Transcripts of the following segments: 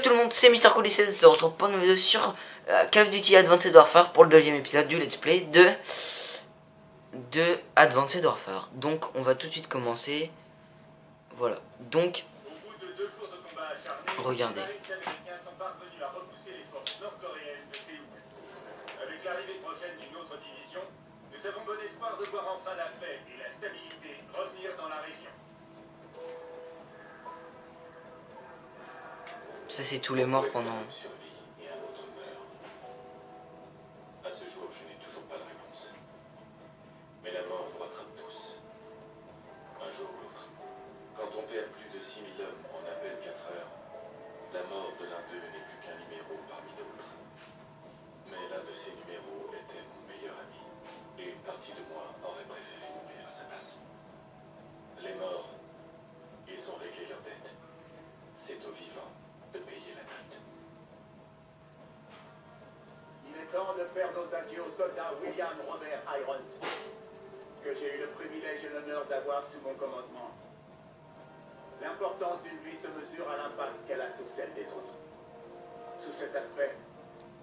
tout le monde, c'est Mister Cool 16, on se retrouve pour une vidéo sur Call of Duty Advanced Warfare pour le deuxième épisode du let's play de Advanced Warfare. Donc on va tout de suite commencer. Voilà, donc regardez. Avec l'arrivée prochaine d'une autre division, nous avons bon espoir de voir enfin la paix et la stabilité revenir dans la région. Ça c'est tous les morts pendant... À ce jour, je n'ai toujours pas de réponse. Mais la mort nous rattrape tous. Un jour ou l'autre. Quand on perd plus de 6000 hommes en à peine 4 heures, la mort de l'un d'eux n'est plus qu'un numéro parmi d'autres. Mais l'un de ces numéros était mon meilleur ami. Et une partie de moi aurait préféré mourir à sa place. Les morts, ils ont réglé leurs dettes. C'est aux vivants de payer la note. Il est temps de faire nos adieux au soldat William Robert Irons, que j'ai eu le privilège et l'honneur d'avoir sous mon commandement. L'importance d'une vie se mesure à l'impact qu'elle a sur celle des autres. Sous cet aspect,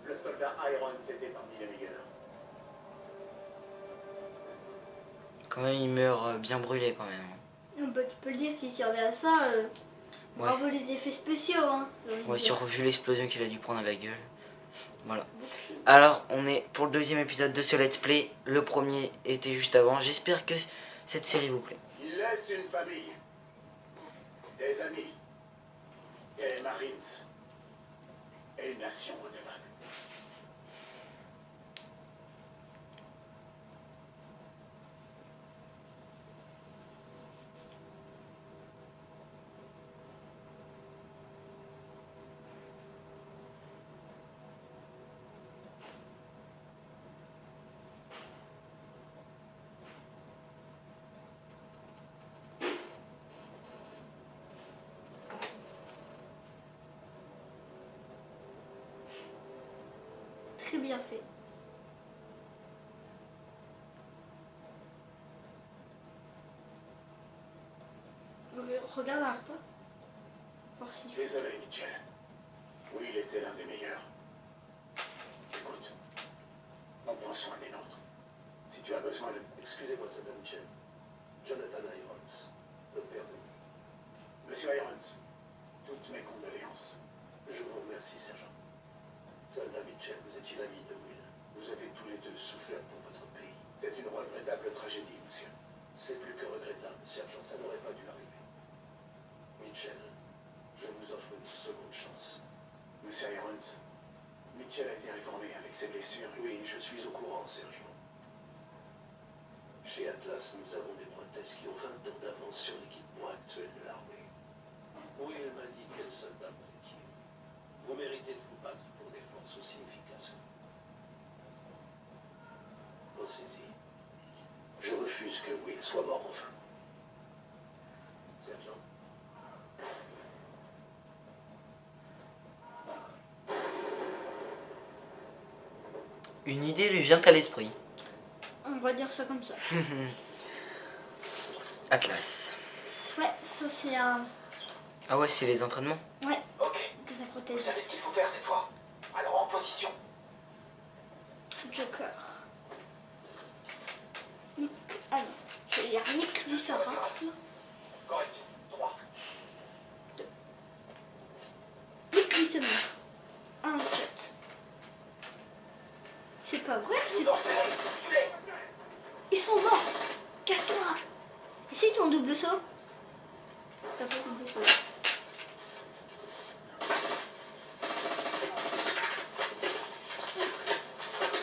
le soldat Irons était parmi les meilleurs. Quand même il meurt bien brûlé quand même. Tu peux le dire, s'il servait à ça, bravo les effets spéciaux. Hein, ouais, vu l'explosion qu'il a dû prendre à la gueule. Voilà. Alors, on est pour le deuxième épisode de ce let's play. Le premier était juste avant. J'espère que cette série vous plaît. Il laisse une famille, des amis, des Marines et une nation redevable. Très bien fait. Regarde à toi. Voir si... Désolé, Mitchell. Oui, il était l'un des meilleurs. Écoute, on prend soin des nôtres. Si tu as besoin de... Excusez-moi, Sergent Mitchell. Jonathan Irons, le père de... Monsieur Irons, toutes mes condoléances. Je vous remercie, sergent. Soldat Mitchell, vous étiez l'ami de Will. Vous avez tous les deux souffert pour votre pays. C'est une regrettable tragédie, monsieur. C'est plus que regrettable, sergent, ça n'aurait pas dû arriver. Mitchell, je vous offre une seconde chance. Monsieur Irons, Mitchell a été réformé avec ses blessures. Oui, je suis au courant, sergent. Chez Atlas, nous avons des prothèses qui ont 20 ans d'avance sur l'équipement actuel de l'armée. Will m'a dit quel soldat vous étiez. Vous méritez de vous battre pour des forces aussi efficaces. Pensez-y. Je refuse que Will soit mort enfin. Sergent. Une idée lui vient à l'esprit. On va dire ça comme ça. Atlas. Ouais, ça c'est un... Ah ouais, c'est les entraînements. Ouais, Ok, de sa vous prothèse. savez ce qu'il faut faire cette fois. Alors en position. Joker. Nick... Ah non, je vais lire Nick lui sa race là. Correction. 3. Nick lui sa mère. 1, 4. C'est pas vrai, c'est... Ils sont morts. Casse-toi. Essaye ton double saut. T'as pas double saut.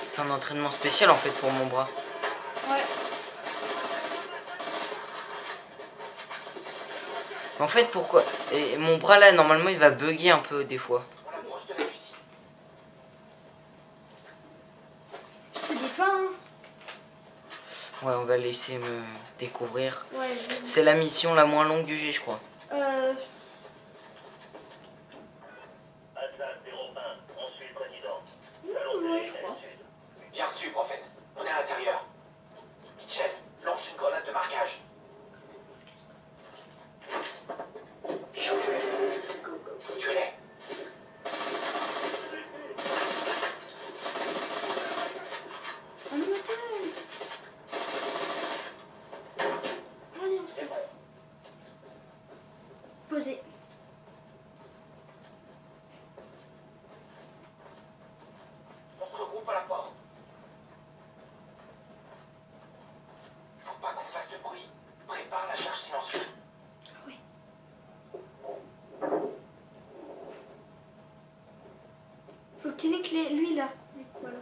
C'est un entraînement spécial en fait pour mon bras. Ouais. En fait, pourquoi? Et mon bras là, normalement, il va bugger un peu des fois. Je te dis pas, hein. Ouais, on va laisser me découvrir. Ouais, C'est la mission la moins longue du jeu, je crois. Atlas 01, on suit le président. Ouais, je crois. Bien reçu, prophète. On est à l'intérieur. Mitchell, lance une grenade de marquage. Tu l'es. Faut que tu niques lui là. Voilà.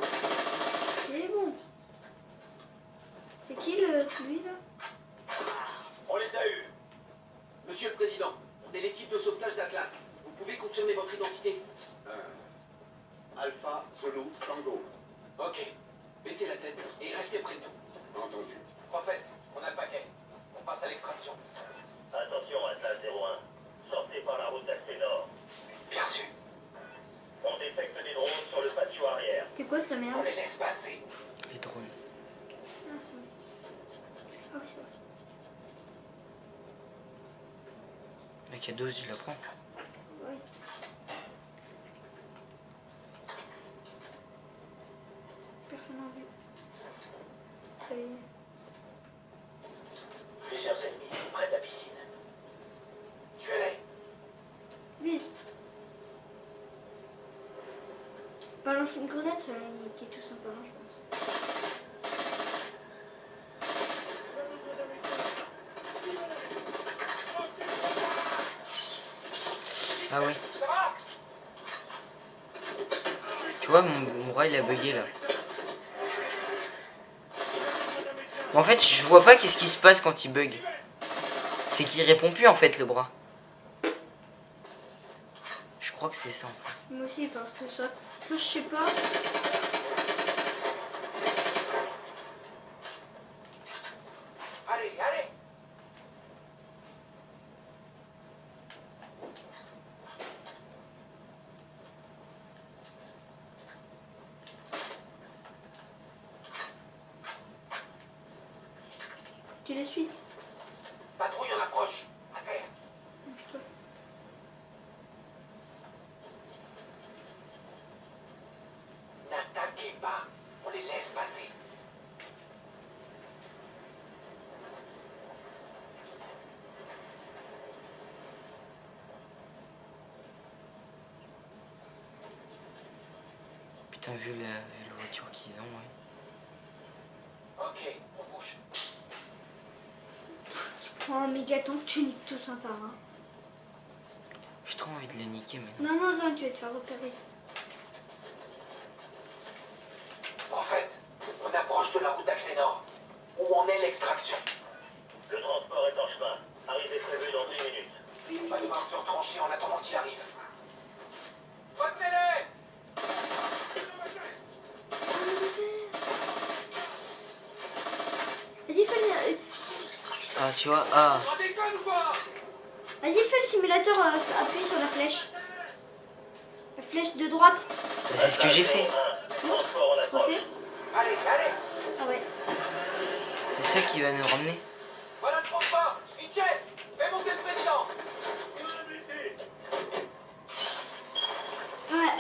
C'est bon. C'est qui lui là? On les a eus. Monsieur le Président, on est l'équipe de sauvetage d'Atlas. Vous pouvez confirmer votre identité? Alpha, Zulu, Tango. Ok. Baissez la tête et restez près de nous. Entendu. Prophète, on a le paquet. On passe à l'extraction. Attention, Atlas 01. Sortez par la route d'accès nord. Bien sûr. On détecte des drones sur le patio arrière. C'est quoi cette merde? On les laisse passer. Les drones. Ah oui, c'est vrai. La K12, je la prends. Oui. Personne n'a vu. Plusieurs ennemis près de la piscine. Tuez-les. Vite. Balance une grenade, ça qui est tout sympa, je pense. Ah oui. Tu vois, mon bras il a bugué là. Mais en fait, je vois pas qu'est-ce qui se passe quand il bug. C'est qu'il répond plus en fait le bras. Je crois que c'est ça en fait. Moi aussi, parce que ça je sais pas. Allez, allez. Tu les suis? Patrouille en approche. À terre. Bouge-toi. N'attaquez pas. On les laisse passer. Putain, vu la voiture qu'ils ont, ouais. Ok, on bouge. Prends un méga tank, tu niques tout sympa. Hein. J'ai trop envie de les niquer maintenant. Non, non, non, tu vas te faire repérer. Prophète, on approche de la route d'accès nord. Où en est l'extraction? Le transport est en chemin. Arrivée prévue dans 1 minute. On va devoir se retrancher en attendant qu'il arrive. Retenez-les! Vas-y, fais Ah, tu vois, ah. On déconne ou pas? Vas-y, fais le simulateur, appuie sur la flèche. La flèche de droite. Bah, c'est ce que j'ai fait. Transport en approche. Refais. Allez, allez! Ah ouais. C'est ça qui va nous ramener. Voilà le transport! Michel, fais monter le président! Ouais, ouais.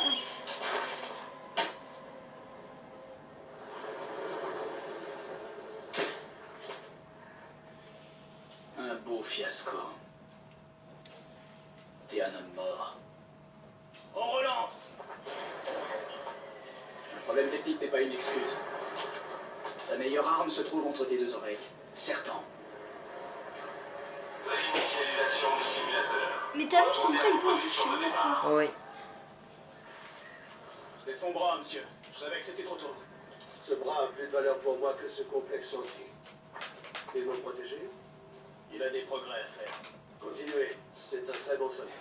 Un beau fiasco. T'es un homme mort. On relance! Le problème technique n'est pas une excuse. Ta meilleure arme se trouve entre tes deux oreilles. Serpent. Réinitialisation du simulateur. Mais t'as vu son bras, il bouge, je sais pas pourquoi. Oh, oui. C'est son bras, monsieur. Je savais que c'était trop tôt. Ce bras a plus de valeur pour moi que ce complexe entier. Et vous le protéger? Il a des progrès à faire. Continuez, c'est un très bon soldat.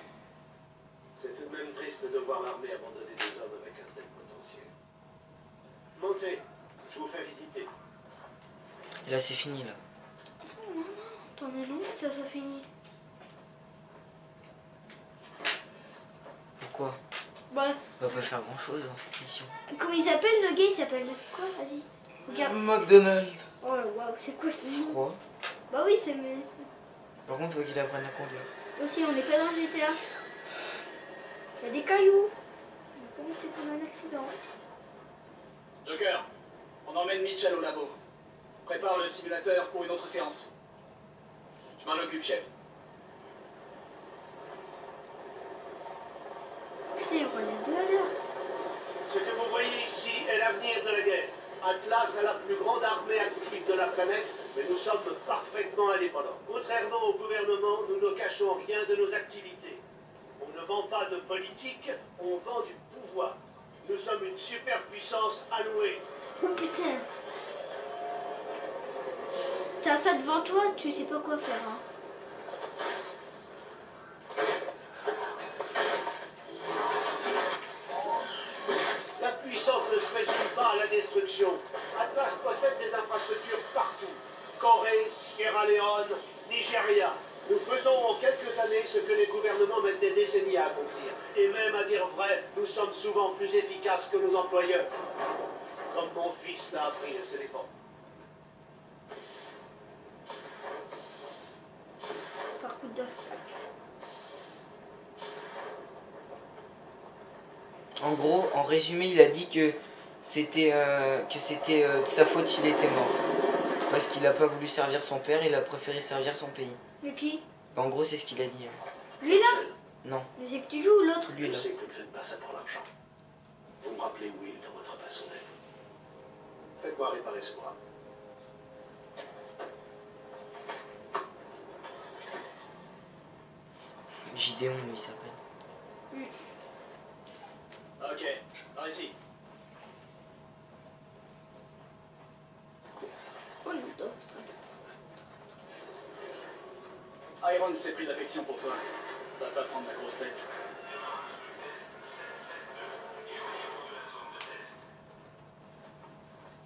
C'est tout de même triste de voir l'armée abandonner des hommes avec un tel potentiel. Montez, je vous fais visiter. Et là, c'est fini là. Non, non, t'en es long que ça soit fini. Pourquoi? Bah, On va pas faire grand chose dans cette mission. comment il s'appelle le gars? Il s'appelle quoi? Vas-y, regarde. McDonald's. Oh waouh, c'est quoi ce nom? Quoi? Bah oui, c'est. Par contre, faut qu'il apprenne à conduire. Aussi, on n'est pas dans le GTA. Il y a des cailloux. On va pas c'est comme un accident. Joker, on emmène Mitchell au labo. Prépare le simulateur pour une autre séance. Je m'en occupe, chef. Putain, il roule à 2 à l'heure. Ce que vous voyez ici est l'avenir de la guerre. Atlas a la plus grande armée active de la planète, mais nous sommes parfaitement indépendants. Contrairement au gouvernement, nous ne cachons rien de nos activités. On ne vend pas de politique, on vend du pouvoir. fois. Nous sommes une superpuissance allouée. Oh putain. T'as ça devant toi, tu sais pas quoi faire. Hein. La puissance ne se résume pas à la destruction. Atlas possède des infrastructures partout. Corée, Sierra Leone, Nigeria. Nous faisons en quelques années ce que les gouvernements mettent des décennies à accomplir. Et même à dire vrai, nous sommes souvent plus efficaces que nos employeurs. Comme mon fils l'a appris à se défendre. Par coup d'obstacle. En gros, en résumé, il a dit que c'était de sa faute s'il était mort. Parce qu'il a pas voulu servir son père, il a préféré servir son pays. Mais qui? En gros, c'est ce qu'il a dit. Lui là? Non, Mais c'est que tu joues ou l'autre? lui Je là. sais que vous ne faites pas ça pour l'argent. Vous me rappelez Will dans votre façon d'être. Faites-moi réparer ce bras. Gideon, lui, il s'appelle. Ok, par ici. Oh non, d'obstacle. Iron s'est pris d'affection pour toi. Va pas prendre la grosse tête.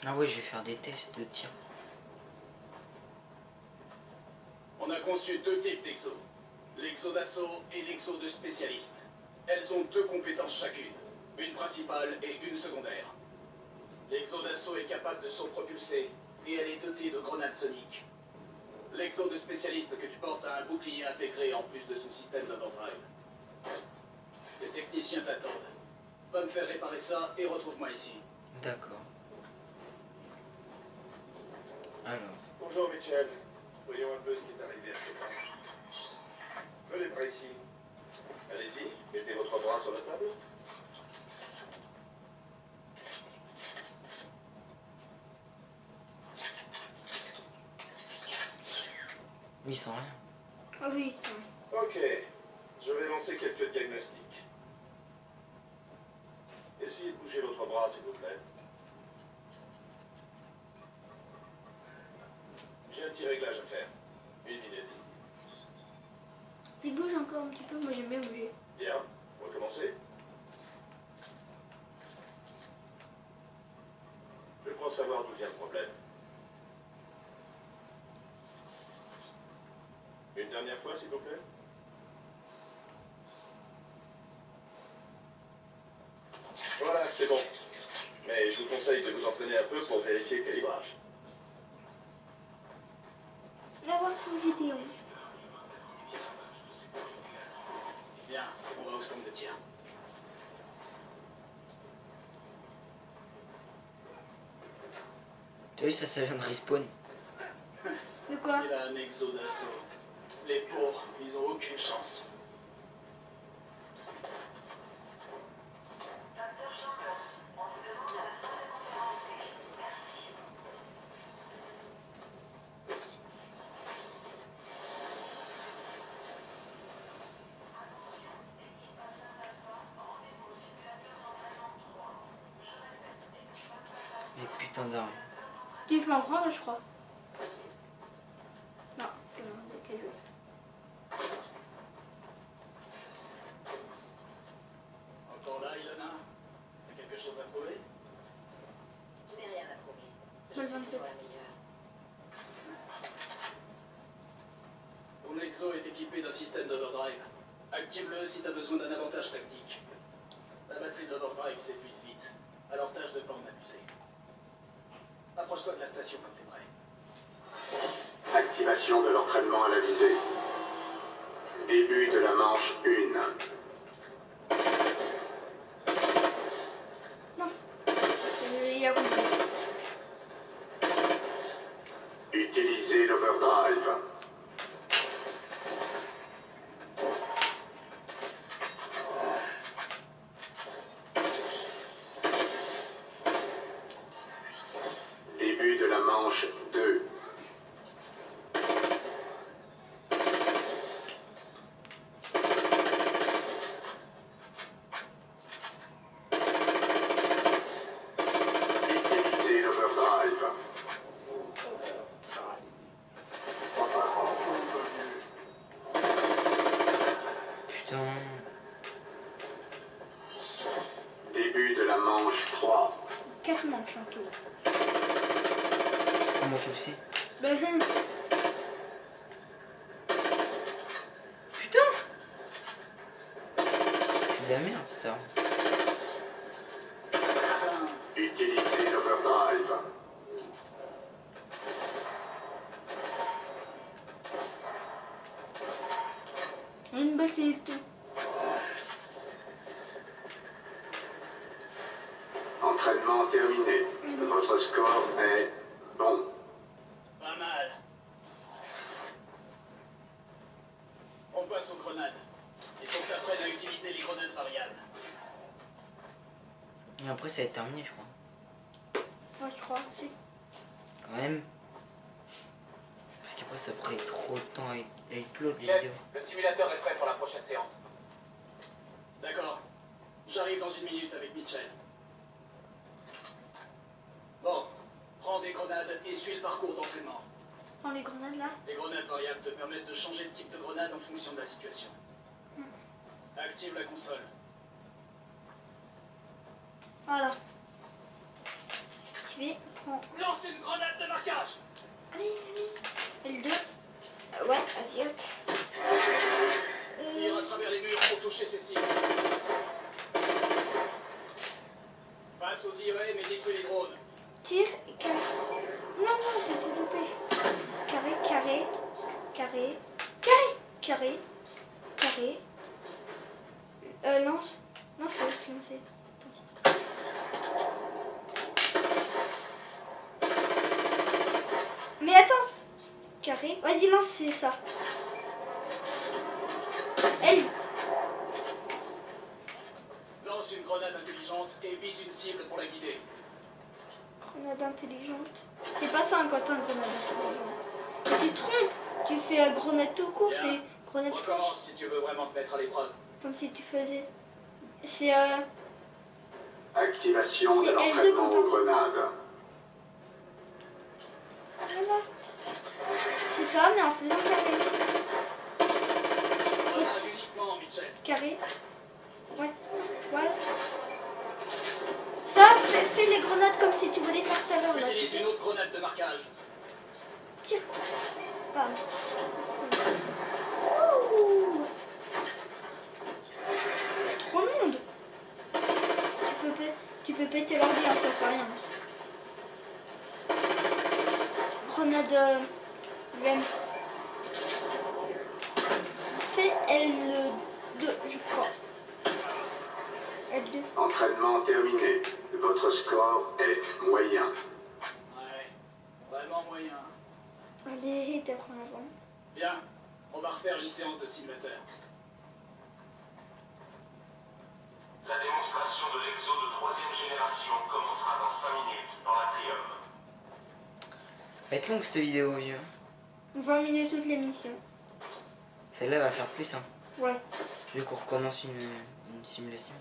Ah ouais, je vais faire des tests de tir. On a conçu deux types d'exos. L'exo d'assaut et l'exo de spécialiste. Elles ont deux compétences chacune. Une principale et une secondaire. L'exo d'assaut est capable de s'autopropulser et elle est dotée de grenades soniques. L'exo de spécialiste que tu portes a un bouclier intégré en plus de son système d'overdrive. Les techniciens t'attendent. Va me faire réparer ça et retrouve-moi ici. D'accord. Alors, Bonjour Mitchell. Voyons un peu ce qui est arrivé à ce moment. Venez par ici. Allez-y, mettez votre bras sur la table. il sent rien. Ah oui, ça. Ok, je vais lancer quelques diagnostics. Essayez de bouger votre bras, s'il vous plaît. J'ai un petit réglage à faire. 1 minute. Tu bouges encore un petit peu, moi j'aime bien bouger. Bien, recommencez. Je crois savoir d'où vient le problème. Une dernière fois, s'il vous plaît. Voilà, c'est bon. Mais je vous conseille de vous entraîner un peu pour vérifier le calibrage. Va voir ton vidéo. Bien, on va au stand de tir. Tu vois, ça vient de respawn. De quoi? Il a un exo d'assaut. Les pauvres, ils ont aucune chance. Mais putain d'armes. Tu peux en prendre, je crois. Non, c'est bon, il y a qu'à jouer. Encore là, Ilona? T'as quelque chose à prouver? Je n'ai rien à prouver. Je Moi, le suis 27. toujours la meilleure. Ton exo est équipé d'un système d'overdrive. Active-le si t'as besoin d'un avantage tactique. La batterie d'overdrive s'épuise vite, alors tâche de pas en abuser. Approche-toi de la station quand t'es prêt. Activation de l'entraînement à la visée. Début de la manche 1. Non. Il a compris. Utilisez l'overdrive. Début de la manche 2. manche 3. 4 manches en tout. Comment tu le sais? Ben, Putain! C'est de la merde, cette arme. Utilisez l'overdrive. une balle qui est tout. Entraînement terminé. Votre score est bon. Pas mal. On passe aux grenades. Il faut que tu apprennes à utiliser les grenades variables. Et après, ça va être terminé, je crois. Ouais, je crois aussi. Quand même. Parce qu'après, ça ferait trop de temps à upload les Chef, vidéos. le simulateur est prêt pour la prochaine séance. D'accord. J'arrive dans 1 minute avec Mitchell. Bon, prends des grenades et suis le parcours d'entraînement. Prends les grenades là. Les grenades variables te permettent de changer de type de grenade en fonction de la situation. Active la console. Voilà. Activé. Prends. Lance une grenade de marquage. Allez, allez. L2. Ouais, vas-y, hop. Tire à travers les murs pour toucher ces cibles. Passe aux irées mais détruis les drones. Tire et carré. Non, non, t'as loupé. Carré, carré, carré, carré, carré, carré. Lance. Lance, faut te lancer. Mais attends. Carré. Vas-y, lance, c'est ça. Elle. Lance une grenade intelligente et vise une cible pour la guider. Grenade intelligente. C'est pas ça quand t'as une grenade intelligente. Mais tu te trompes. Tu fais grenade tout court, Bien. c'est grenade flash. Recommence si tu veux vraiment te mettre à l'épreuve. Comme si tu faisais. C'est Activation C'est de L2 l'entraînement quand aux grenades. Voilà. C'est ça, mais en faisant carré. Grenade uniquement, Mitchell. Carré. Ouais. Voilà. Ça, fais les grenades comme si tu voulais faire tout à l'heure. Là, tu Utilise sais. une autre grenade de marquage. Tire. Bam. Ouh. Trop de monde. Tu peux péter leur vie, hein, ça fait rien. Grenade UM. Fais L2, je crois. L2. Entraînement terminé. Votre score est moyen. Ouais, vraiment moyen. Allez, t'as pris avant. Bien, on va refaire une séance de simulateur. La démonstration de l'exo de 3e génération commencera dans 5 minutes dans l'atrium. Va être longue cette vidéo, vieux. 20 minutes toute l'émission. Celle-là va faire plus, hein. Ouais. Vu qu'on recommence une simulation.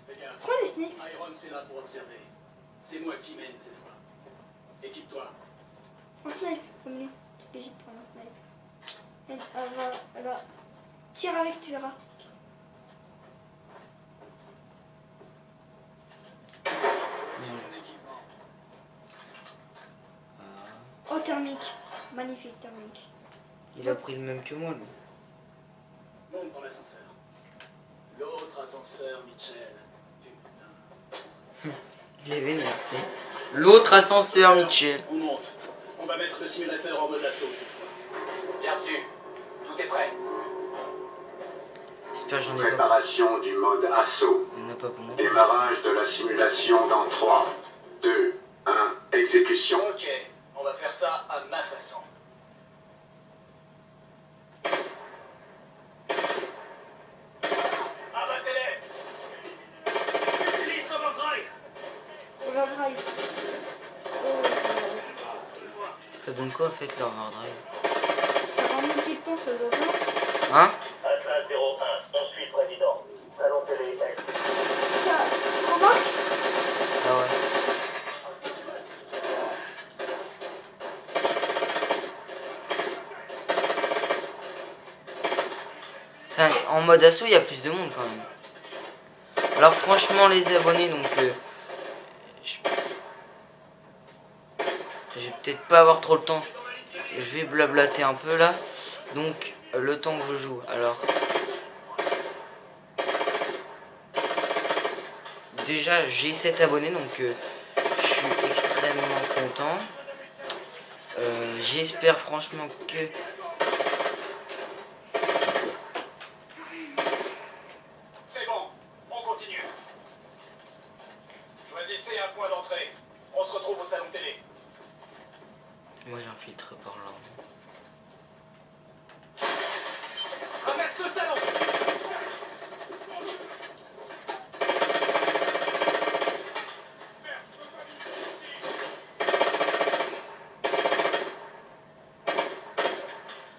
Les gars, Prends les snakes. Iron c'est là pour observer. C'est moi qui mène cette fois. Équipe-toi. Un snipe, comme lui. T'es obligé de prendre un snipe. Elle va. Tire avec, tu verras. Ton équipement. Oh, thermique. Magnifique thermique. Il a pris le même que moi, lui. Monte dans l'ascenseur. L'autre ascenseur, Mitchell. Putain. Il est vénère, c'est. L'autre ascenseur, Mitchell. On monte. On va mettre le simulateur en mode assaut cette fois. Bien sûr. Tout est prêt. J'espère que j'en ai pas. Préparation du mode assaut. Il n'y en a pas pour moi. Démarrage de la simulation dans 3, 2, 1, exécution. Ok, on va faire ça à ma façon. Abattez-les! Utilise l'overdrive! Overdrive. Oh, Ça donne quoi, en fait, leur overdrive? ça va monter de temps, ça doit pas. Hein? Atlas 01, on suit président. Salon télé L. Tu remarques? Ah ouais. Putain, en mode assaut, il y a plus de monde, quand même. Alors franchement les abonnés, donc je vais peut-être pas avoir trop le temps. Je vais blablater un peu là. Donc le temps que je joue. Alors déjà j'ai 7 abonnés, donc je suis extrêmement content. J'espère franchement que C'est bon, on continue. Choisissez un point d'entrée. On se retrouve au salon télé. moi j'ai un filtre par là. Traverse le salon.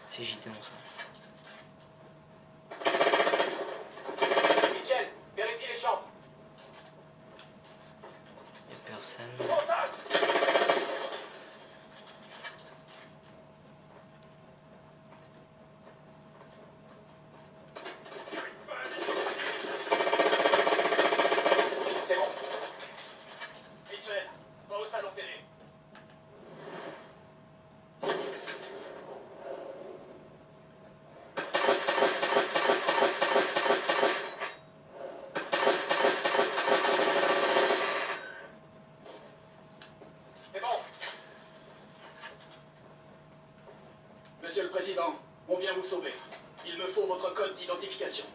C'est Gideon ça. Michel, vérifie les chambres. Y'a personne. Contact. C'est bon. Michel, va au salon télé. C'est bon. Monsieur le Président, on vient vous sauver. Il me faut votre code d'identification.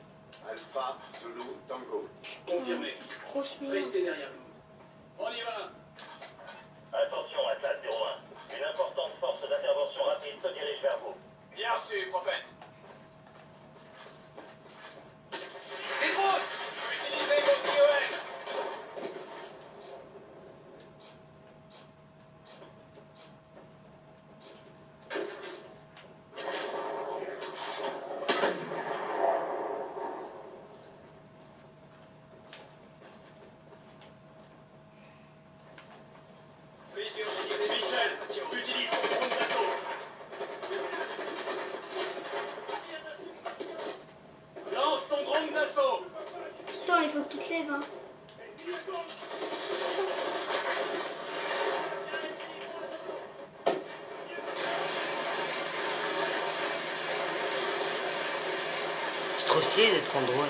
Alpha, Zulu, Tango. Confirmé. Grosse merde. Restez derrière nous. On y va. Attention, Atlas 01. Une importante force d'intervention rapide se dirige vers vous. Bien reçu, prophète. Des routes. Utilisez vos POS. Michel, utilise ton drone d'assaut. Lance ton drone d'assaut. Attends, il faut que tu te lèves, hein. C'est trop stylé d'être en drone.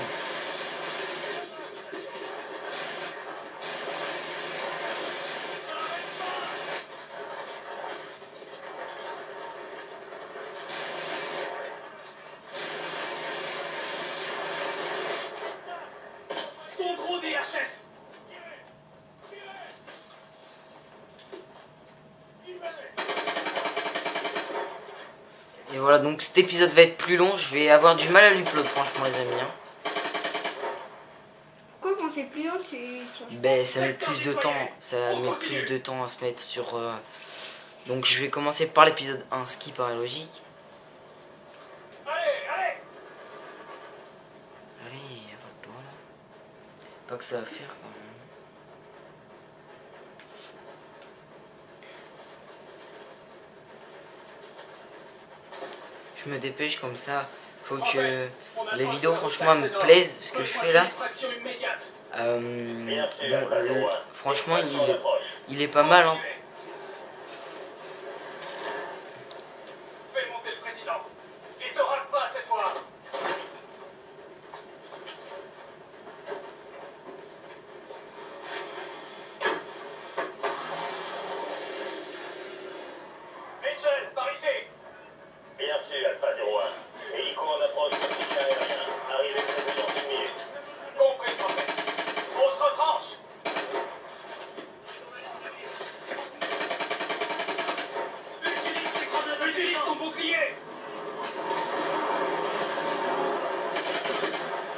Ton gros DHS. Et voilà, donc cet épisode va être plus long. Je vais avoir du mal à l'upload, franchement, les amis. Hein. Pourquoi quand c'est plus long, tu tiens? Ben, ça met plus de temps. Ça met plus de temps à se mettre sur. Donc, je vais commencer par l'épisode 1, ce qui paraît logique. Allez, allez. Allez, y'a pas de doigt là. Pas que ça va faire quand même. Je me dépêche comme ça. Faut que les vidéos, franchement, me plaisent ce que je fais là. Bon, franchement, il est pas mal. Hein. Fais monter le président. Il te rate pas cette fois. Mitchell, par ici. Bien sûr, Alpha 01. Hélico en approche du soutien aérien. Arrivez prévu dans 1 minute. Compris, prophète. On se retranche. Utilise ton bouclier.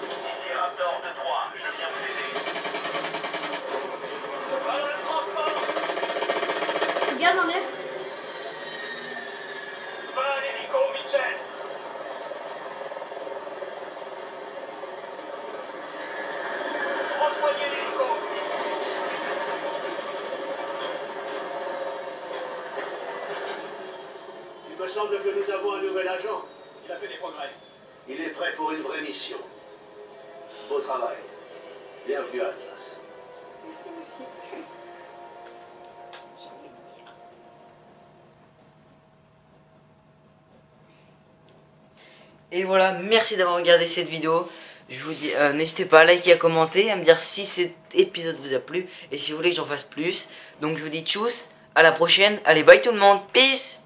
Ici Raptor 2-3. Je viens vous aider. Voilà le transport. Regarde en l'air. Va à l'hélico, Mitchell. Rejoignez l'hélico. Il me semble que nous avons un nouvel agent. Il a fait des progrès. Il est prêt pour une vraie mission. Beau travail. Bienvenue à Atlas. Merci, merci. J'ai envie de dire. Et voilà, merci d'avoir regardé cette vidéo. Je vous dis, n'hésitez pas à liker, à commenter, à me dire si cet épisode vous a plu et si vous voulez que j'en fasse plus. Donc je vous dis tchuss, à la prochaine. Allez, bye tout le monde, peace.